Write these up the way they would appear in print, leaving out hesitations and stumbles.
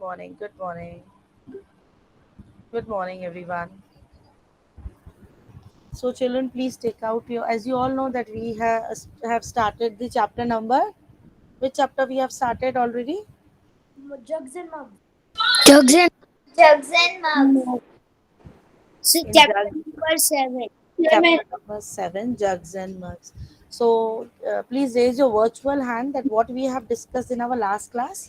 morning. Good morning. Good morning, everyone. So, children, please take out your. As you all know that we have started the chapter number. Which chapter we have started already? Jugs and mugs. Jugs and Jugs and mugs. mugs. So In chapter jug, number 7. chapter number 7, jugs and mugs. So, please raise your virtual hand that what we have discussed in our last class.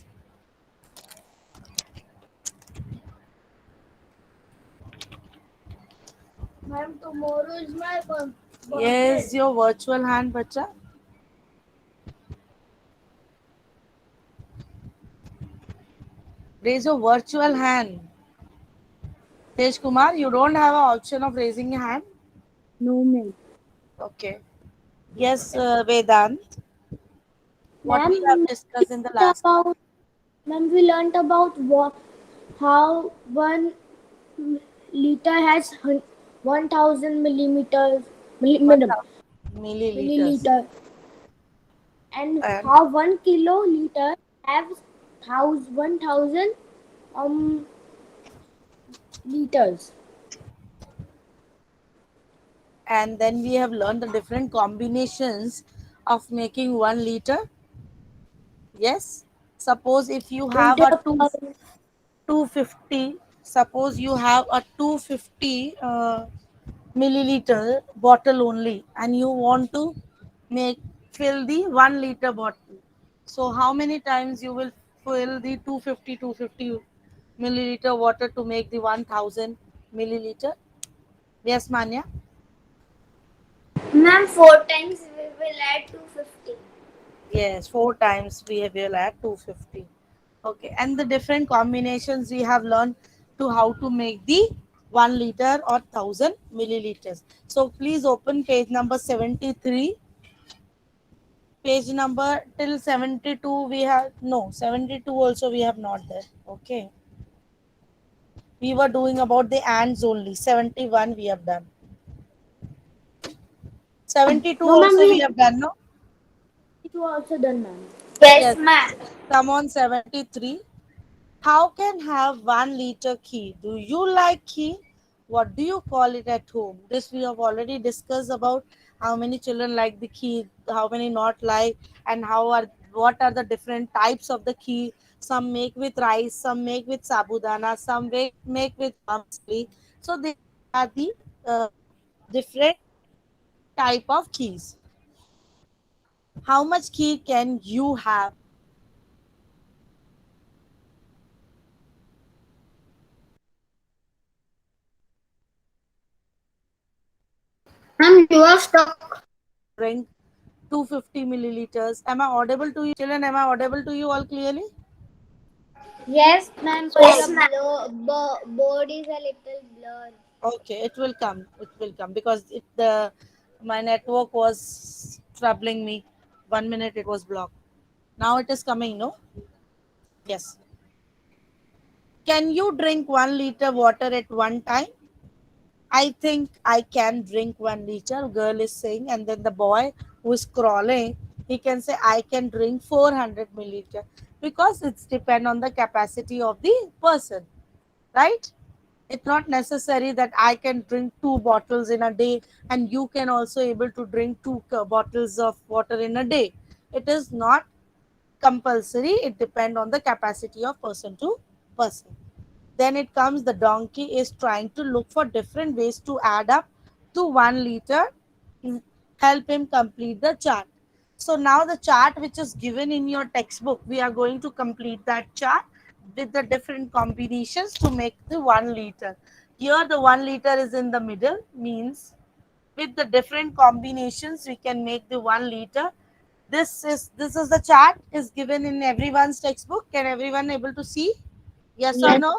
Ma'am, tomorrow is my birthday. Yes, your virtual hand, bacha. Raise your virtual hand. Tej Kumar, you don't have an option of raising your hand. No ma'am. Okay. Yes, Vedant. What Ma'am, we have discussed in the learnt last. about ma'am, we learnt about how 1 liter has 1,000 millimeters, madam, 1000 milliliters. milliliter, and And how 1 kiloliter has 1,000 um liters. then we have learned the different combinations of making 1 liter. Yes. Suppose if you And have a 250, suppose you have a 250 milliliter bottle only, and you want to make fill the 1 liter bottle. So how many times you will fill the 250 milliliter water to make the 1000 milliliter? Yes, Manya. ma'am, 4 times we will add 250. Yes, 4 times we will add 250. Okay, and the different combinations we have learned to how to make the 1 liter or 1000 milliliters. So please open page number 73. Page number till 72 we have, no, 72 also we have not there. Okay, we were doing about the ants only. 71 we have done. 72 No, ma'am, also we we have done, no? it was also done, ma'am. Yes, Yes, ma'am. come on. 73. How can have 1 liter key? Do you like key? What do you call it at home? This we have already discussed about how many children like the key, how many not like, and how are what are the different types of the key. Some make with rice, some make with sabudana, some make with parsley. So these are the different type of keys. How much key can you have? Ma'am, you are stuck. Drink 250 milliliters. Am I audible to you, children? Am I audible to you all clearly? Yes, ma'am, but Yes, the ma'am. board is a little blurred. Okay, it will come. It will come because it the my network was troubling me. 1 minute it was blocked. Now it is coming. No. Yes. Can you drink 1 liter water at one time? I think I can drink 1 liter. Girl is saying, and then the boy who is crawling, he can say I can drink 400 milliliter because it's depend on the capacity of the person, right? It's not necessary that I can drink 2 bottles in a day and you can also able to drink 2 bottles of water in a day. It is not compulsory. It depend on the capacity of person to person. Then it comes the donkey is trying to look for different ways to add up to 1 liter. Help him complete the chart. So now the chart which is given in your textbook, we are going to complete that chart with the different combinations to make the 1 liter. Here the 1 liter is in the middle, means with the different combinations we can make the 1 liter. This is the chart is given in everyone's textbook. Can everyone able to see? Yes or Yes. no?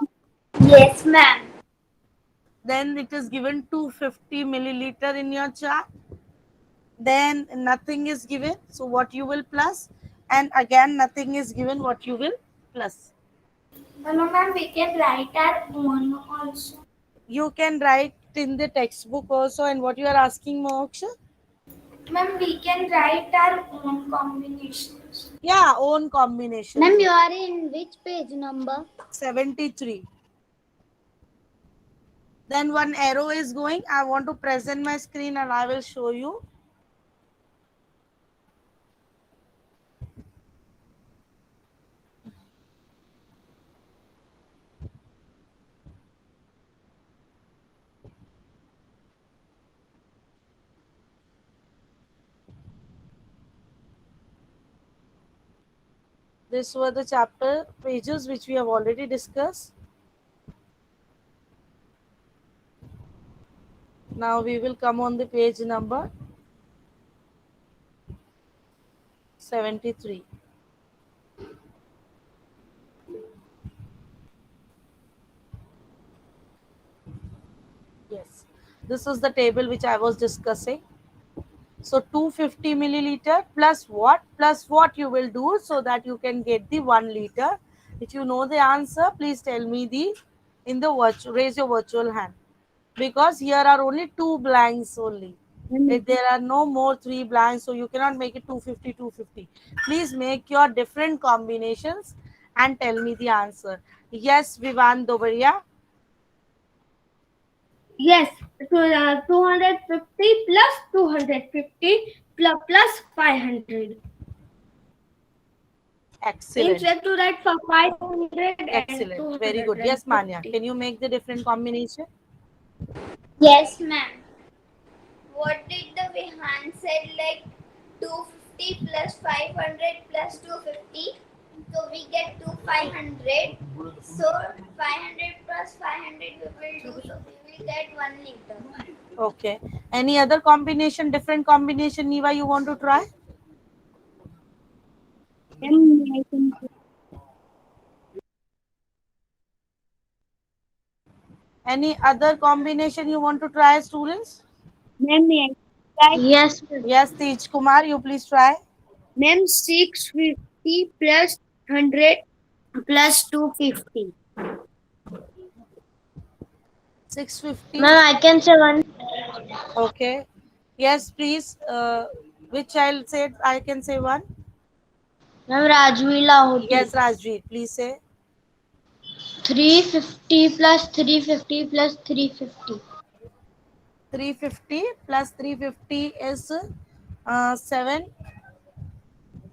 Yes, ma'am. Then it is given 250 milliliter in your chart. Then nothing is given, so what you will plus, and again nothing is given, what you will plus. No, ma'am, we can write our own also. You can write in the textbook also. And what you are asking, Moksha? Ma'am, we can write our own combination. Yeah, own combination. Ma'am, you are in which page number? 73. Then one arrow is going. I want to present my screen and I will show you. These were the chapter pages which we have already discussed. Now we will come on the page number 73. Yes, this is the table which I was discussing. So 250 milliliter plus what? Plus what you will do so that you can get the 1 liter. If you know the answer, please tell me the in the virtual, raise your virtual hand. Because here are only 2 blanks only. If there are no more 3 blanks, so you cannot make it 250, 250. Please make your different combinations and tell me the answer. Yes, Vivan Dobaria. Yes, 250 plus 250 plus 500. Means Excellent. we have to write for 500 and Excellent. Very good. Yes, Manya. 250. Can you make the different combination? Yes, ma'am. What did the Vihan said, like 250 plus 500 plus 250? So we get to 500. So 500 plus 500 we will do. So we will get 1 liter. Okay. Any other combination, different combination, Niva, you want to try? Ma'am, I can Any other combination you want to try, students? Ma'am, may I try? Yes. Yes, Tej Kumar, you please try. Ma'am, 650 plus 100 plus 250. 650. Ma'am, I can say 1. Okay. Yes, please. Which child said I can say one? Ma'am, Rajvi Lahoti. Yes, Rajveer, please say. 350 plus 350 plus 350. 350 plus 350 is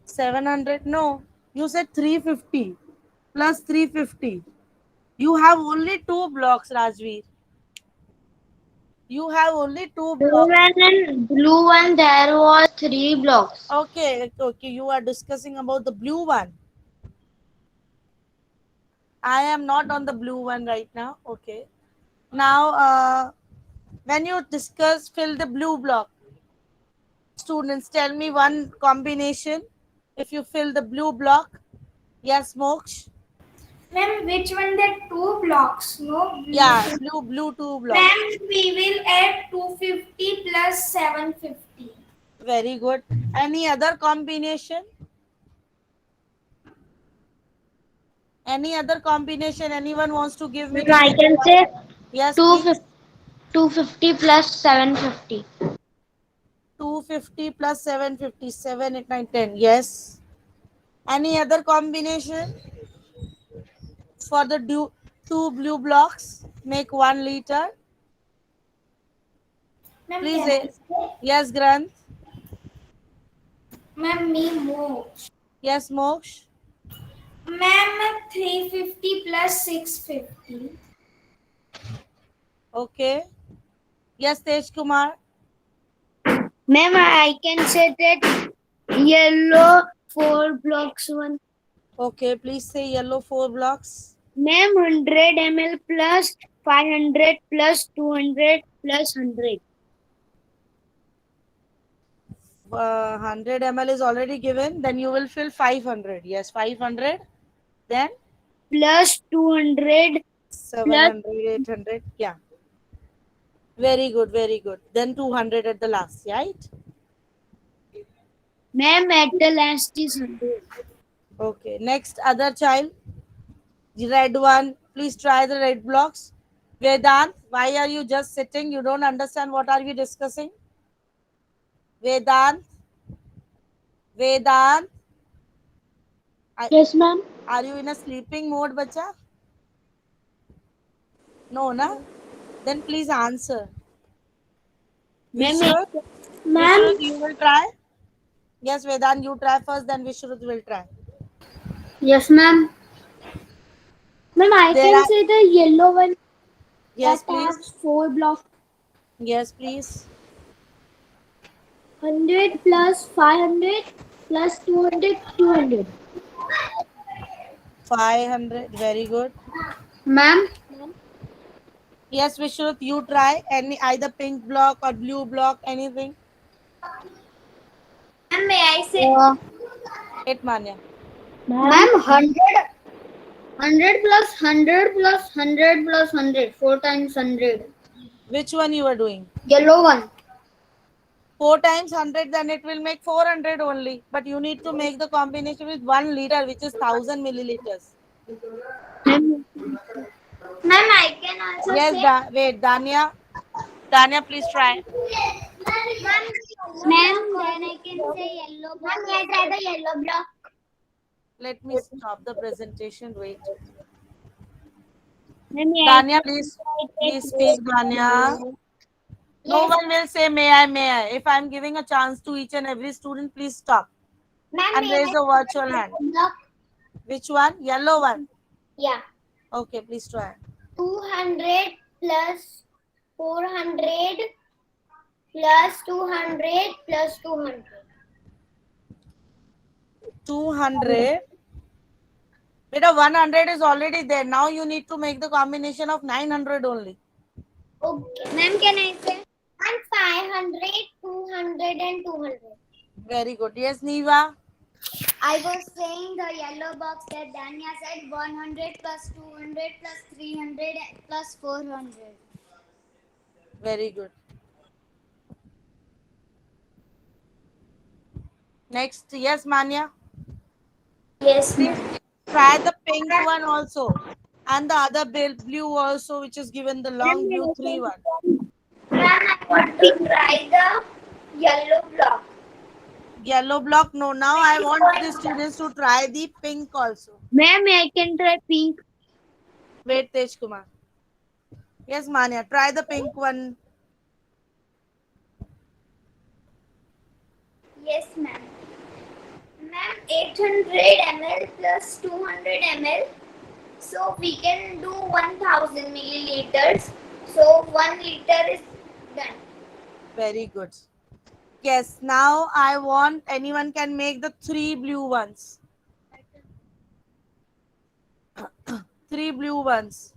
700. No, you said 350 plus 350. You have only 2 blocks, Rajveer. You have only 2 blocks. Blue one, there was 3 blocks. Okay, okay. You are discussing about the blue one. I am not on the blue one right now. Okay. Now, when you discuss, fill the blue block. Students, tell me one combination. If you fill the blue block. Yes, Moksh. Ma'am, which one? There 2 blocks, no? Yeah, blue 2 blocks. Ma'am, we will add 250 plus 750. Very good. Any other combination? Any other combination? Anyone wants to give me? I can say Yes, 250, please. 250 plus 750. 250 plus 750. 7, 8, 9, 10. Yes. Any other combination for the 2 blue blocks? Make 1 liter. Ma'am, Please. can I say? Yes, Granth. Ma'am, me more. Yes, Moksh. Ma'am, 350 plus 650. Okay. Yes, Tej Kumar. Ma'am, I can say that yellow 4 blocks one. Okay, please say yellow 4 blocks. Ma'am, 100 ml plus 500 plus 200 plus 100. 100 ml is already given. Then you will fill 500. Yes, 500. Then Plus 200 plus 700, 800. Yeah. Very good, very good. Then 200 at the last, right? ma'am at the last is 100. Okay. Next, other child. The red one. Please try the red blocks. Vedant, why are you just sitting? You don't understand what are we discussing? Vedant. Vedant. Yes, ma'am. Are you in a sleeping mode, bacha? No, na? Then please answer. Ma'am, Vishrut, ma'am. Vishrut, you will try? Yes, Vedant, you try first, then Vishrut will try. Yes, ma'am. Ma'am, I There can are, say the yellow one that yes, please. has four blocks. Yes, please. 100 plus 500 plus 200, 200. 500, very good. Ma'am, Yes, Vishrut, you try any either pink block or blue block, anything. Ma'am, may I say? It Manya. ma'am, 100 plus 100 plus 100 plus 100. 4 times 100. Which one you are doing? Yellow one. 4 times 100, then it will make 400 only. But you need to make the combination with 1 liter, which is 1000 milliliters. Ma'am, Ma'am, I can also Yes, say. wait, Dania. Dania, please try. Ma'am, then I can say yellow block. Ma'am, may I try the yellow block? Let me stop the presentation. Wait. ma'am, Dania, please speak, Dania. No Yes. one will say, may I. If I'm giving a chance to each and every student, please stop Ma'am, and may raise I a try virtual the hand. yellow block? Which one? Yellow one. Yeah. Okay, please try. 200 plus 400 plus 200 plus 200. 200. Beta, 100 is already there. Now you need to make the combination of 900 only. Okay. Ma'am, can I say? And 500, 200 and 200. Very good. Yes, Neva. I was saying the yellow box that Danya said 100 plus 200 plus 300 plus 400. Very good. Next, yes, Manya. Yes, Please ma'am. try the pink one also. And the other blue also, which is given the long blue 3 one. Ma'am, I want to try the yellow block. Yellow block, no. Now I want the students to try the pink also. ma'am, I can try pink. Wait, Tej Kumar. Yes, Manya, try the pink one. Yes, ma'am. Ma'am, 800 ml plus 200 ml. So we can do 1000 milliliters. So 1 liter is done. Very good. Yes, now I want anyone can make the 3 blue ones. 3 blue ones.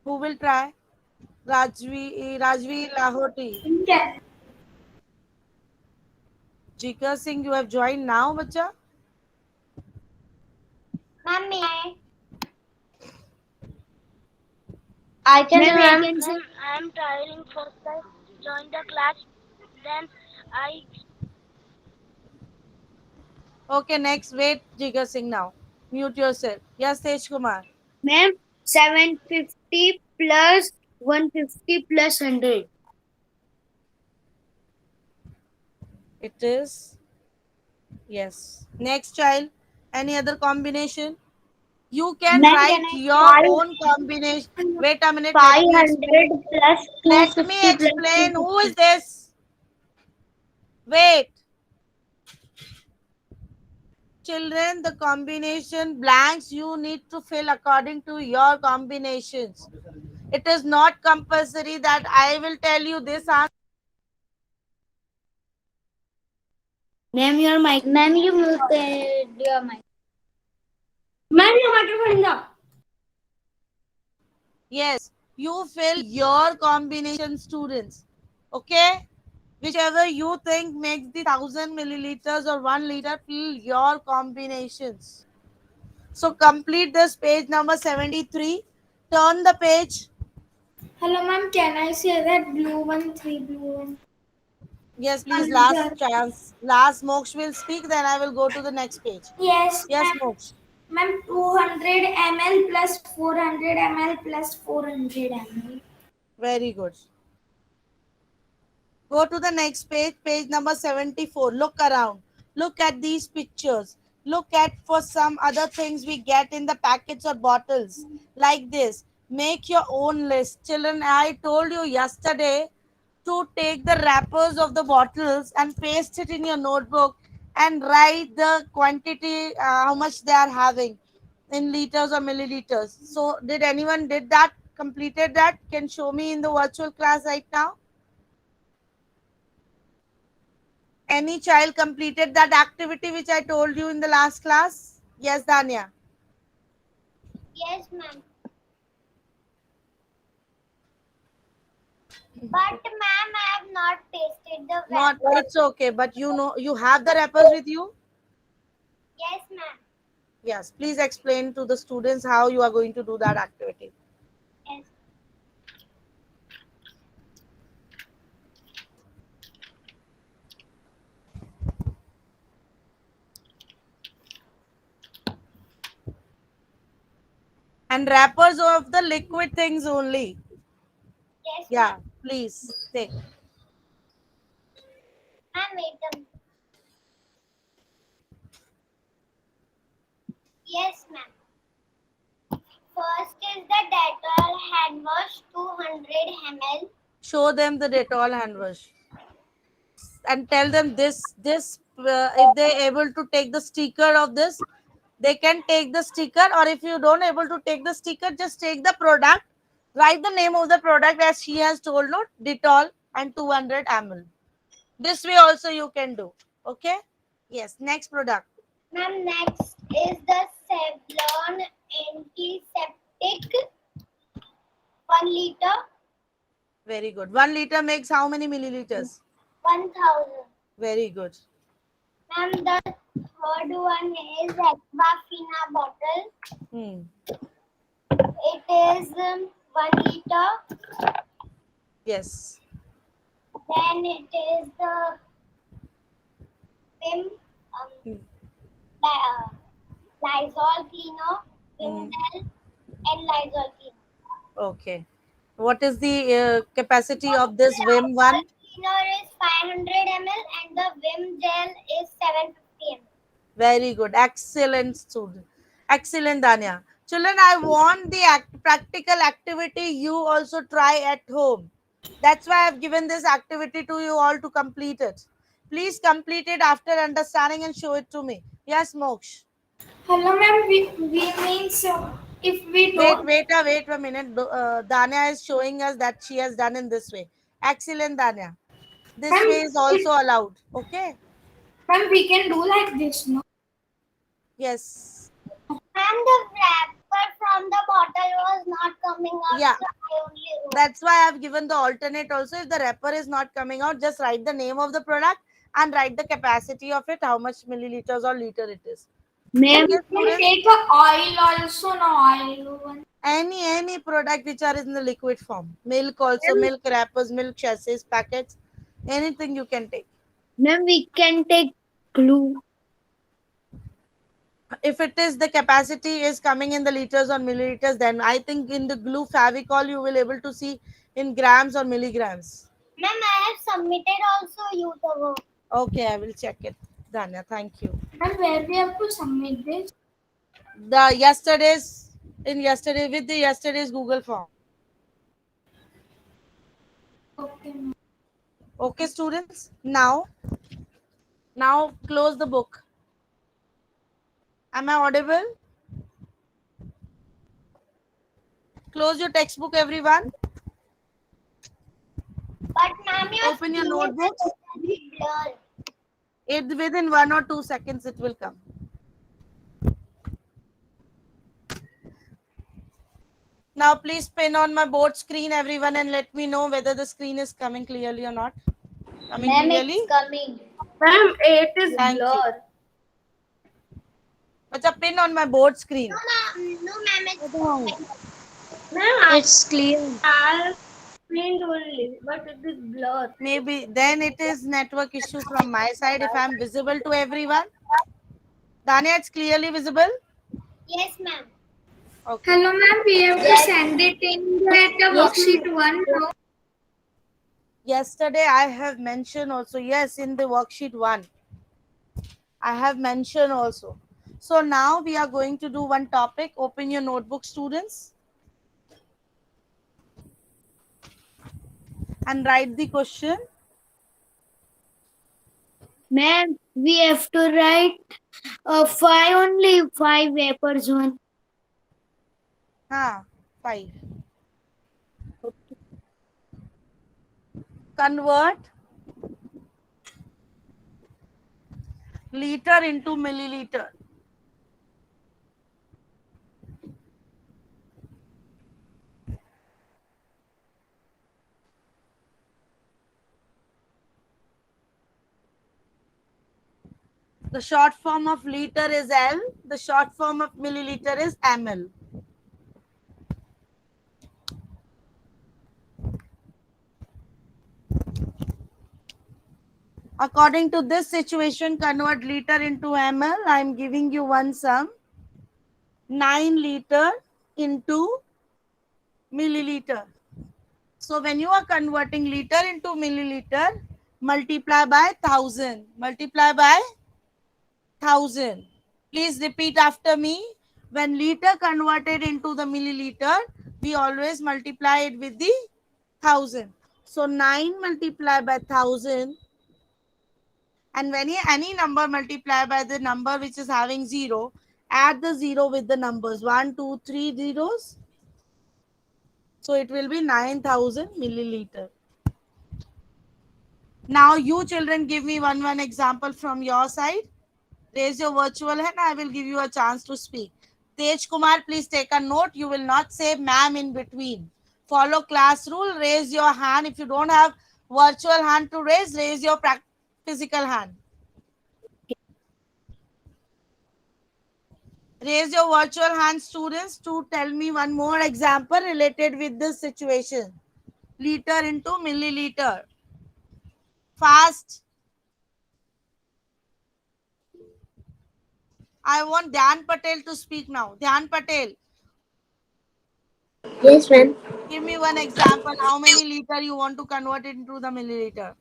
Who will try? Rajvi Lahoti. Okay. Jika Singh, you have joined now, bacha? Ma'am, may I? I can Ma'am, say, I ma'am. can say I am trying first time join the class. Then I Okay, next. Wait, Jika Singh now. Mute yourself. Yes, Tej Kumar. Ma'am, 750 plus 150 plus 100. It is. Yes. Next child. Any other combination? You can Ma'am, write can I your own combination. Wait a minute. Let me 500 explain. plus Let me 250 plus explain. Who is 250. this? Wait. Children, the combination blanks you need to fill according to your combinations. It is not compulsory that I will tell you this answer. Ma'am, your mic. Ma'am, you muted your mic. Ma'am, your microphone is up. Yes, you fill your combination, students. Okay? Whichever you think makes the 1000 milliliters or 1 liter, fill your combinations. So complete this page number 73. Turn the page. Hello, ma'am. Can I say that blue one, 3 blue one? Yes, please. Last chance. Last Moksh will speak, then I will go to the next page. Yes, Yes, ma'am. Moksh. Ma'am, 200 ml plus 400 ml plus 400 ml. Very good. Go to the next page, page number 74. Look around. Look at these pictures. Look at for some other things we get in the packets or bottles like this. Make your own list. Children, I told you yesterday to take the wrappers of the bottles and paste it in your notebook and write the quantity, how much they are having in liters or milliliters. So did anyone did that, completed that? Can show me in the virtual class right now? Any child completed that activity which I told you in the last class? Yes, Dania. Yes, ma'am. But ma'am, I have not tasted the Not, wrapper. it's okay, but you know you have the wrappers with you. Yes, ma'am. Yes, please explain to the students how you are going to do that activity. Yes. And wrappers of the liquid things only. Yes, Yeah, ma'am. please take. I made them. Yes, ma'am. First is the Dettol hand wash 200 ml. Show them the Dettol hand wash and tell them this if they able to take the sticker of this, they can take the sticker, or if you don't able to take the sticker, just take the product, write the name of the product as she has told, no, Dettol and 200 ml. This way also you can do. Okay. Yes, next product. Ma'am, next is the Savlon antiseptic 1 liter Very good. 1 liter makes how many milliliters? 1000. Very good. Ma'am, the third one is Aquafina bottle. Hmm. It is 1 liter. Yes. Then it is the Vim Hmm. Lysol cleaner, Hmm. Vim Gel, and Lysol cleaner. Okay. What is the capacity of this Vim one? Lysol cleaner is 500 ml and the Vim Gel is 750 ml. Very good. Excellent student. Excellent, Danya. Children, I want the practical activity you also try at home. That's why I've given this activity to you all to complete it. Please complete it after understanding and show it to me. Yes, Moksh. Hello, ma'am. We means if we don't. Wait a minute. Danya is showing us that she has done in this way. Excellent, Danya. This way Ma'am, is also allowed. Okay. ma'am, we can do like this, no? Yes. And the wrapper from the bottle was not coming out, Yeah. so I only wrote. That's why I've given the alternate also. If the wrapper is not coming out, just write the name of the product and write the capacity of it, how much milliliters or liter it is. Ma'am, Okay, We can students? take a oil also, no oil one. Any product which are in the liquid form. Milk also, milk wrappers, milk sachets, packets, anything you can take. ma'am, we can take glue. If it is the capacity is coming in the liters or milliliters, then I think in the glue Favicol you will able to see in grams or milligrams. Ma'am, I have submitted also you the work. Okay, I will check it. Danya, thank you. Ma'am, where we have to submit this? The yesterday's Google form. Okay, ma'am. Okay, students. Now close the book. Am I audible? Close your textbook, everyone. But ma'am, your Open your screen is notebooks. very blurred. Within 1 or 2 seconds it will come. Now please pin on my board screen, everyone, and let me know whether the screen is coming clearly or not. Coming Ma'am, clearly? it's coming. Ma'am, it is Thank you. blur. It's a pin on my board screen. No, ma'am, it's coming. Ma'am, It's clear. I'll print only, but it is blur. Maybe then it is network issue from my side if I'm visible to everyone. Dania, it's clearly visible? Yes, ma'am. Okay. Hello, ma'am. We have to send it in that worksheet 1. No? Yesterday I have mentioned also, yes, in the worksheet 1. I have mentioned also. So now we are going to do one topic. Open your notebook, students, and write the question. Ma'am, we have to write five only, five papers one. Ha, 5. Convert liter into milliliter. The short form of liter is L. The short form of milliliter is ml. According to this situation, convert liter into ml. I am giving you one sum. 9 liter into milliliter. So when you are converting liter into milliliter, multiply by 1000. Multiply by 1000. Please repeat after me. When liter converted into the milliliter, we always multiply it with the 1000. So 9 multiplied by 1000, and when any number multiply by the number which is having 0, add the 0 with the numbers 1, 2, 3 zeros. So it will be 9000 milliliter. Now you children give me one example from your side. Raise your virtual hand. I will give you a chance to speak. Tej Kumar, please take a note. You will not say ma'am in between. Follow class rule. Raise your hand. If you don't have virtual hand to raise your physical hand. Raise your virtual hand, students, to tell me one more example related with this situation. Liter into milliliter. Fast. I want Dhyan Patel to speak now. Dhyan Patel, Yes, ma'am. give me one example. How many liter you want to convert it into the milliliter?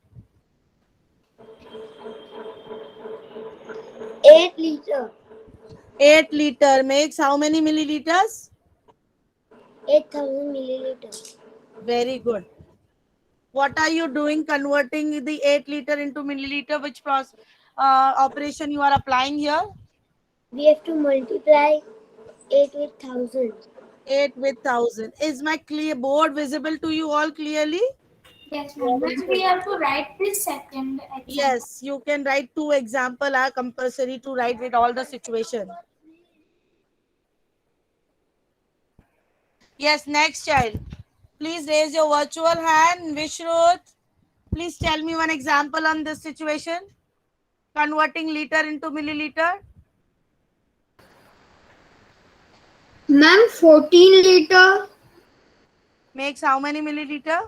8 liter. 8 liter makes how many milliliters? 8,000 milliliters. Very good. What are you doing converting the 8 liter into milliliter? Which operation you are applying here? We have to multiply 8 with 1,000. 8 with 1000. Is my clear board visible to you all clearly? Yes, ma'am. We have to write this second example. Yes, you can write 2 example are compulsory to write with all the situation. Yes, next child. Please raise your virtual hand. Vishrut, please tell me one example on this situation. Converting liter into milliliter. Ma'am, 14 liter, Makes how many milliliter?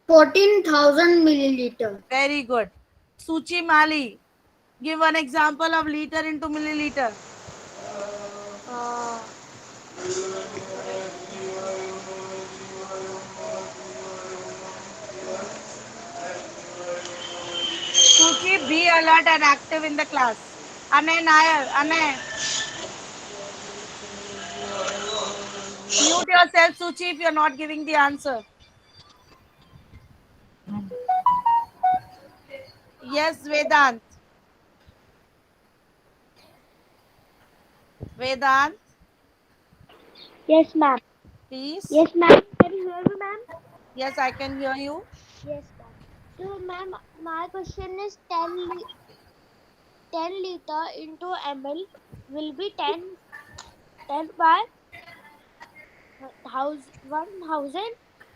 14,000 milliliter. Very good. Suchi Mali, give one example of liter into milliliter. Suchi, be alert and active in the class. Anay Nair, Anay. Mute yourself, Suchi, if you're not giving the answer. Yes, Vedant. Vedant, Yes, ma'am. please. Yes, ma'am. Can you hear me, ma'am? Yes, I can hear you. Yes, ma'am. So, ma'am, my question is 10 liter into ml will be 10 by 1000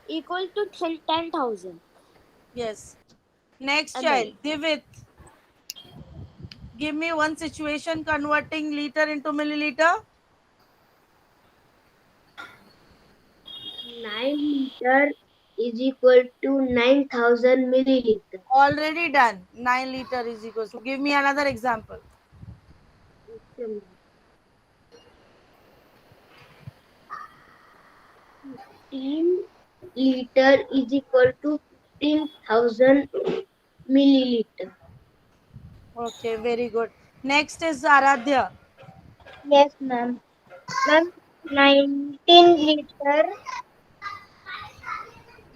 equal to 10,000 Yes. Next ml. child, Divit. Give me one situation converting liter into milliliter. 9 liter is equal to 9,000 milliliter. Already done. 9 liter is equals to. Give me another example. 15 liter is equal to 15,000 milliliter. Okay, very good. Next is Aradhya. Yes, ma'am. Ma'am, 19 liter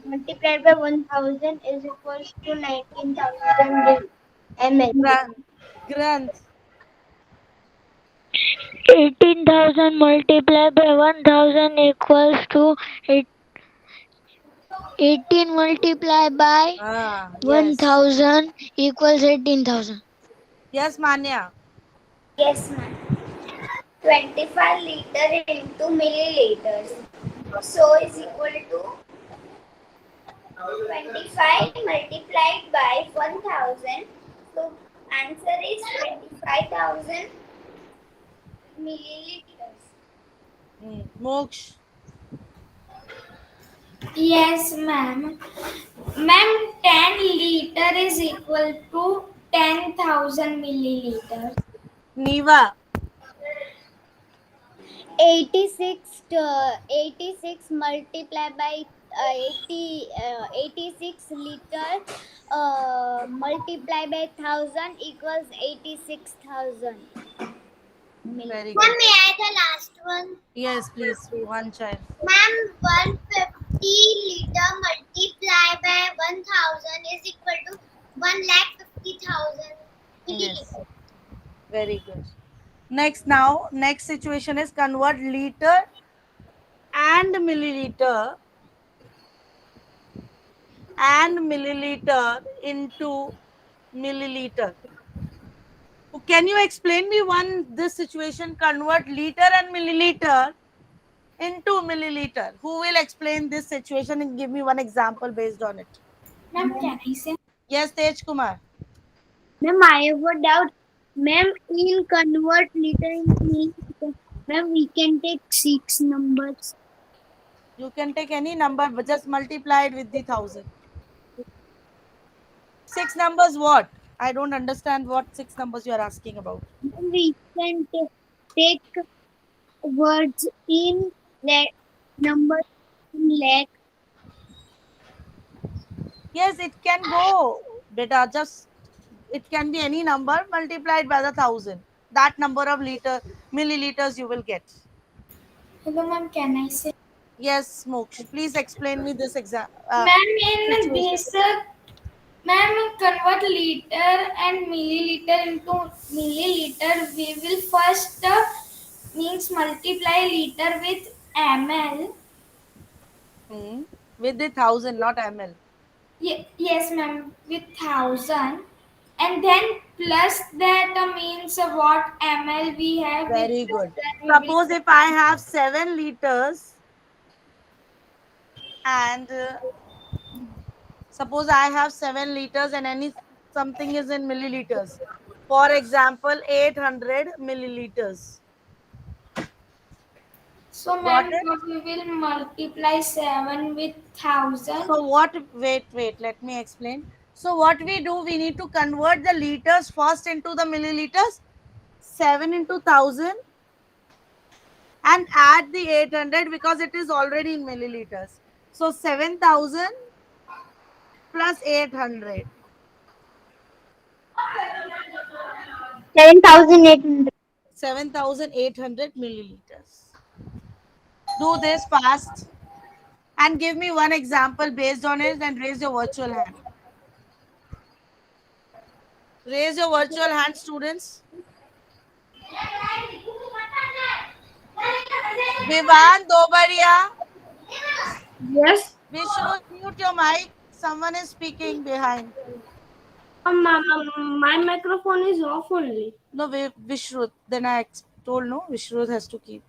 multiplied by 1000 is equals to 19,000 ml. Granth. 18,000 multiplied by 1,000 equals to 18 multiplied by Yes. 1,000 equals 18,000. Yes, Manya. Yes, ma'am. 25 liter into milliliters. So is equal to 25 multiplied by 1000. So answer is 25,000 milliliters. Moksh. Yes, ma'am. Ma'am, 10 liter is equal to 10,000 milliliters. Niva. 86 multiplied by 86 liter multiplied by 1000 equals 86,000. Very Ma'am, good. may I the last one? Yes, please. One child. Ma'am, 150 liter multiplied by 1000 is equal to 1,50,000 Yes. milliliter. Very good. Next situation is convert liter and milliliter into milliliter. Can you explain me this situation? Convert liter and milliliter into milliliter. Who will explain this situation and give me one example based on it? Ma'am, can I say? Yes, Tej Kumar. Ma'am, I have a doubt. Ma'am, in convert liter into milliliter, ma'am, we can take 6 numbers. You can take any number, but just multiply it with the 1,000. 6 numbers what? I don't understand what 6 numbers you are asking about. Ma'am, we can take words in numbers in lakh. Yes, it can go. Beta, just it can be any number multiplied by the 1,000. That number of milliliters you will get. Hello, ma'am, can I say? Yes, Moksh. Please explain me this Ma'am, in situation. basic, ma'am, convert liter and milliliter into milliliter. We will first means multiply liter with ml. With the 1,000, not ml. Yes, ma'am, with 1,000. And then plus that means what ml we have. Very With good. that we will. Suppose if I have 7 liters and suppose I have 7 liters and something is in milliliters. For example, 800 milliliters. So, Got ma'am, it? we will multiply 7 with 1,000. So what? Wait. Let me explain. So what we do, we need to convert the liters first into the milliliters. 7 into 1,000 and add the 800 because it is already in milliliters. So 7,000 plus 800. 7,800. 7,800 milliliters. Do this fast and give me one example based on it and raise your virtual hand. Raise your virtual hand, students. Vivan Dobaria. Yes. Vishnu, mute your mic. Someone is speaking behind. My microphone is off only. No, Vishru. Then I told no, Vishru has to keep.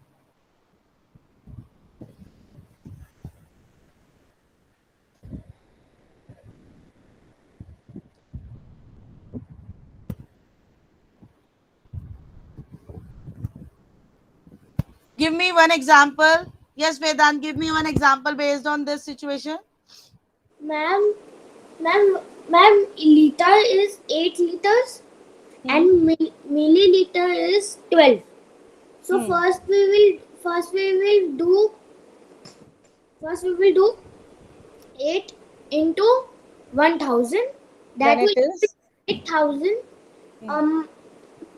Give me one example. Yes, Vedant, give me one example based on this situation. Ma'am, liter is 8 liters and milliliter is 12. So first we will do 8 into 1,000. That Then it will is 8,000.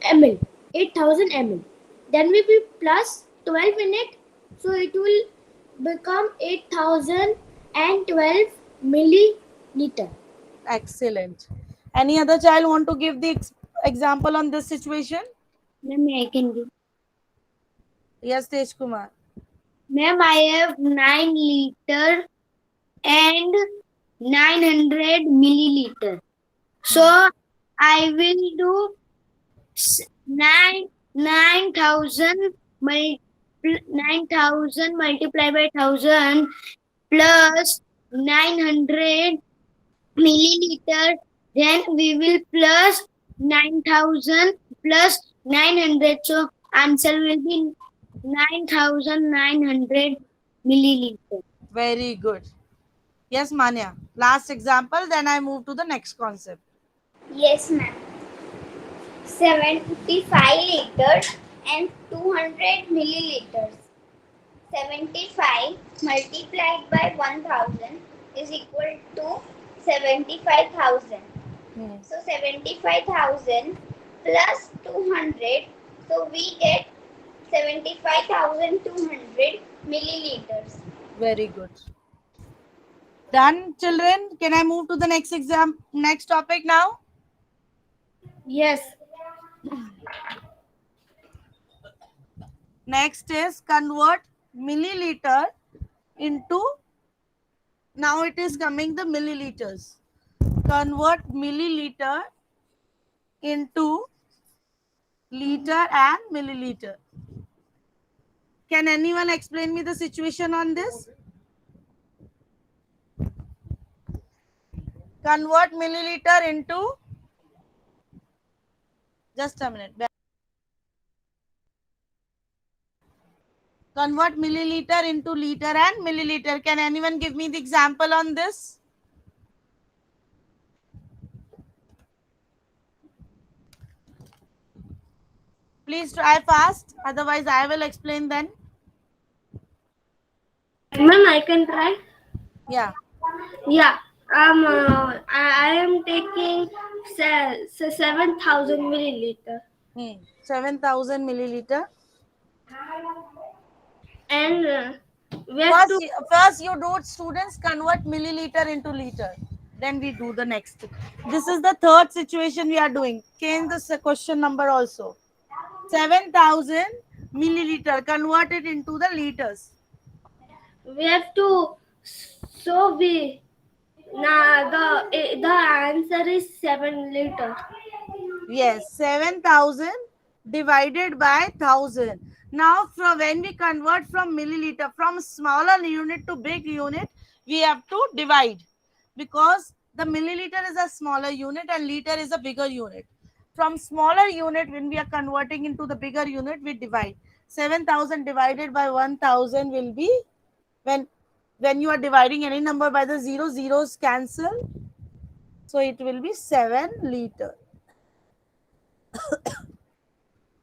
ml, 8000 ml. Then we will plus 12 in it, so it will become 8012 milliliter. Excellent. Any other child want to give the example on this situation? Ma'am, I can give. Yes, Tej Kumar. Ma'am, I have 9 liter and 900 milliliter. So I will do 9,000 multiplied by 1000 plus 900 milliliter. Then we will plus 9,000 plus 900. So answer will be 9,900 milliliter. Very good. Yes, Manya. Last example, then I move to the next concept. Yes, ma'am. 75 liters and 200 milliliters. 75 multiplied by 1000 is equal to 75,000. So 75,000 plus 200. So we get 75,200 milliliters. Very good. Done, children? Can I move to the next topic now? Yes. Next is convert milliliter into, now it is coming the milliliters. Convert milliliter into liter and milliliter. Can anyone explain me the situation on this? Convert milliliter into, just a minute. Convert milliliter into liter and milliliter. Can anyone give me the example on this? Please try fast, otherwise I will explain then. Ma'am, I can try. Yeah. Yeah. I am taking 7,000 milliliter. 7,000 milliliter. And we have to. First you do, students, convert milliliter into liter. Then we do the next. This is the third situation we are doing. Change the question number also. 7,000 milliliter. Convert it into the liters. We have to. So we. Now the answer is 7 liter. Yes, 7,000 divided by 1,000. Now, from when we convert from milliliter, from smaller unit to big unit, we have to divide, because the milliliter is a smaller unit and liter is a bigger unit. From smaller unit, when we are converting into the bigger unit, we divide. 7,000 divided by 1,000 will be, when you are dividing any number by the zero, zeros cancel. So it will be 7 liter.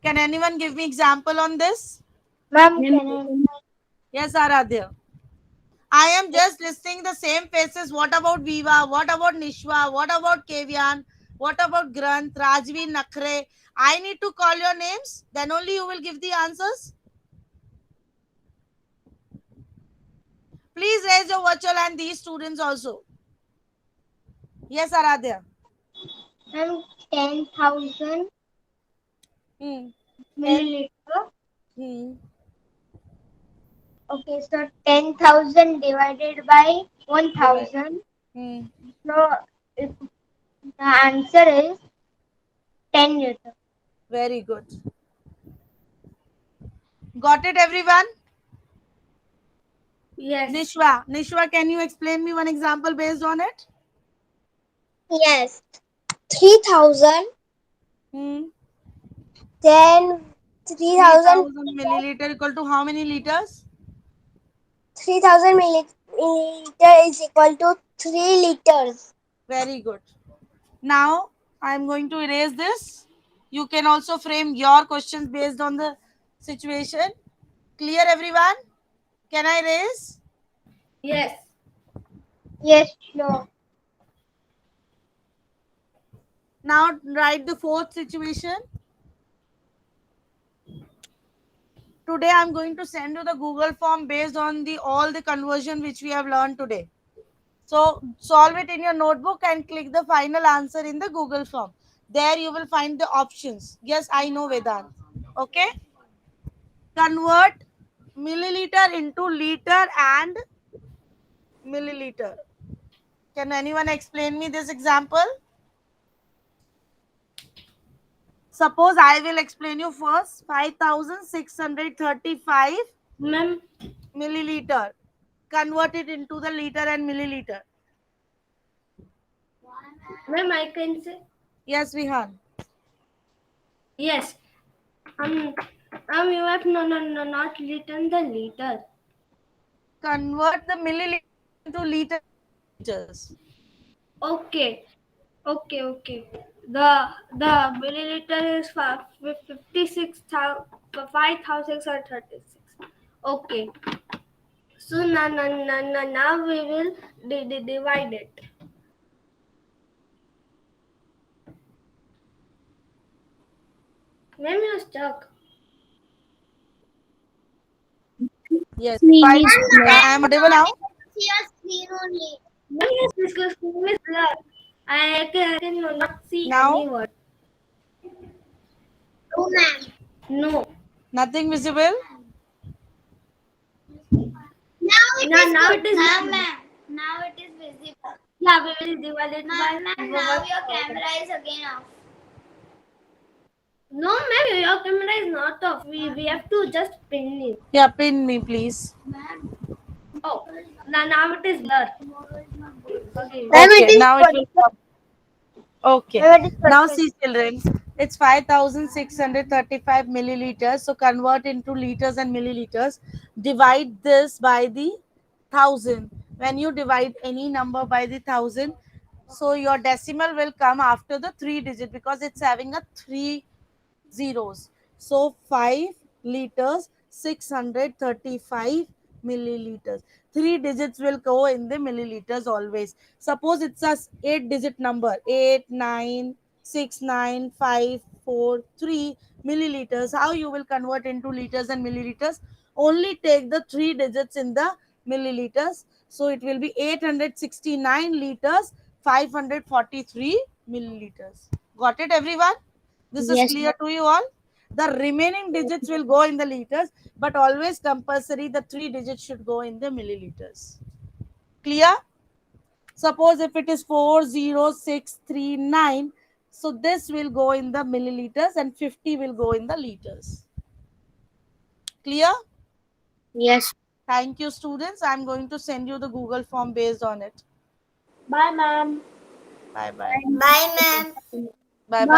Can anyone give me example on this? Ma'am, Yes, Aradhya. I am just listing the same faces. What about Viva? What about Nishwa? What about Kevian? What about Granth, Rajvi, Nakhre? I need to call your names. Then only you will give the answers. Please raise your virtual and these students also. Yes, Aradhya. Ma'am, 10,000 milliliter. Okay, so 10,000 divided by 1,000. So the answer is 10 liter. Very good. Got it, everyone? Yes. Nishwa, can you explain me one example based on it? Yes. 3,000. Then 3,000 milliliter equal to how many liters? 3,000 milliliter is equal to 3 liters. Very good. Now I am going to erase this. You can also frame your questions based on the situation. Clear, everyone? Can I erase? Yes. Yes, sure. Now write the fourth situation. today I'm going to send you the Google form based on the all the conversion which we have learned today. So solve it in your notebook and click the final answer in the Google form. There you will find the options. Yes, I know, Vedant. Okay. Convert milliliter into liter and milliliter. Can anyone explain me this example? Suppose I will explain you first. 5635 Ma'am, milliliter. Convert it into the liter and milliliter. ma'am, I can say Yes, Vihan. yes. You have not written the liter. Convert the milliliter into liters. Okay, okay. The milliliter is 5,636. Okay. So now we will divide it. Ma'am, you're stuck. Yes. Screen Five. is I am audible now. See your screen only. Ma'am, this screen is blur. I can not see Now? any word. Oh, ma'am. No. Nothing visible. Now it is Now good. it is Now, visible. ma'am. Now it is visible. Yeah, we will divide it Ma'am, by now your camera is again off. No, ma'am, your camera is not off. We have to just pin it. Yeah, pin me, please. Oh, now it is blur. Okay. Ma'am, it Okay, is now it will come. Okay. Ma'am, it is Now perfect. see, children, it's 5635 milliliters. So convert into liters and milliliters. Divide this by the 1000. When you divide any number by the 1000, so your decimal will come after the 3 digit because it's having a 3 zeros. So 5 liters, 635 milliliters. 3 digits will go in the milliliters always. Suppose it's a 8 digit number, 8969543 milliliters. How you will convert into liters and milliliters? Only take the 3 digits in the milliliters. So it will be 869 liters, 543 milliliters. Got it, everyone? This is Yes. clear to you all? The remaining digits will go in the liters, but always compulsory the 3 digits should go in the milliliters. Clear? Suppose if it is 40639, so this will go in the milliliters and 50 will go in the liters. Clear? Yes. Thank you, students. I'm going to send you the Google form based on it. Bye, ma'am. Bye bye. Bye, ma'am. Bye bye. Bye.